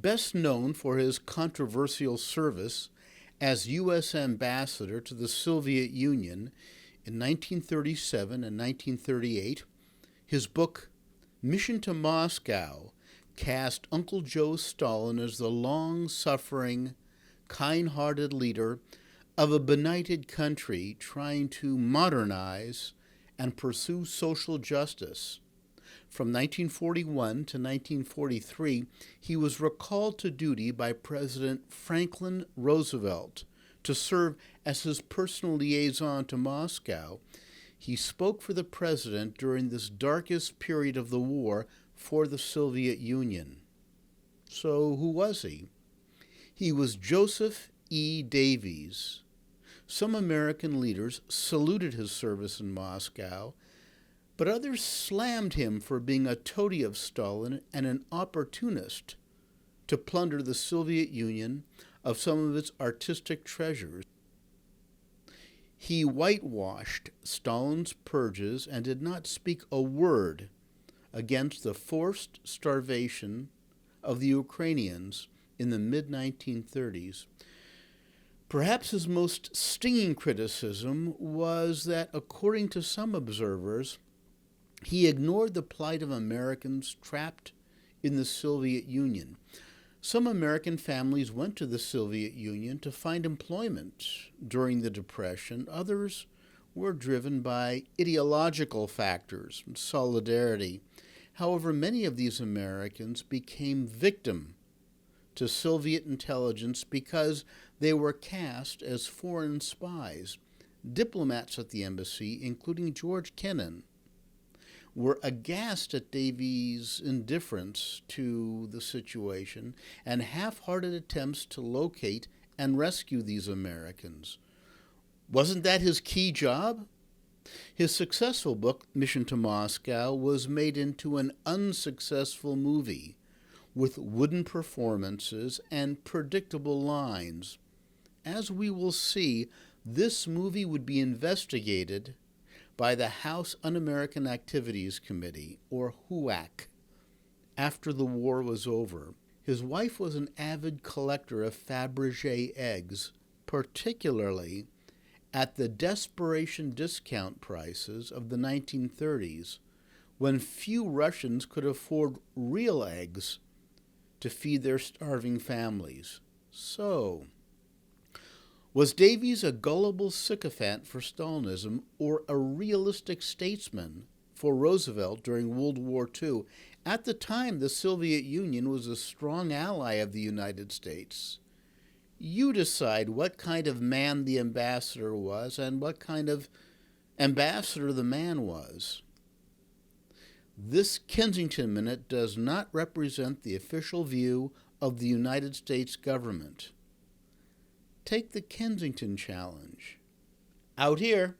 best known for his controversial service as U.S. ambassador to the Soviet Union in 1937 and 1938, his book, Mission to Moscow, cast Uncle Joe Stalin as the long-suffering, kind-hearted leader of a benighted country trying to modernize and pursue social justice. From 1941 to 1943, he was recalled to duty by President Franklin Roosevelt to serve as his personal liaison to Moscow. He spoke for the president during this darkest period of the war for the Soviet Union. So who was he? He was Joseph E. Davies. Some American leaders saluted his service in Moscow, but others slammed him for being a toady of Stalin and an opportunist to plunder the Soviet Union of some of its artistic treasures. He whitewashed Stalin's purges and did not speak a word against the forced starvation of the Ukrainians in the mid-1930s. Perhaps his most stinging criticism was that, according to some observers, he ignored the plight of Americans trapped in the Soviet Union. Some American families went to the Soviet Union to find employment during the Depression. Others were driven by ideological factors, solidarity. However, many of these Americans became victim to Soviet intelligence because they were cast as foreign spies. Diplomats at the embassy, including George Kennan, were aghast at Davies' indifference to the situation and half-hearted attempts to locate and rescue these Americans. Wasn't that his key job? His successful book, Mission to Moscow, was made into an unsuccessful movie with wooden performances and predictable lines. As we will see, this movie would be investigated by the House Un-American Activities Committee, or HUAC, after the war was over. His wife was an avid collector of Fabergé eggs, particularly at the desperation discount prices of the 1930s, when few Russians could afford real eggs to feed their starving families. So, was Davies a gullible sycophant for Stalinism or a realistic statesman for Roosevelt during World War II? At the time, the Soviet Union was a strong ally of the United States. You decide what kind of man the ambassador was and what kind of ambassador the man was. This Kensington Minute does not represent the official view of the United States government. Take the Kensington Challenge. Out here.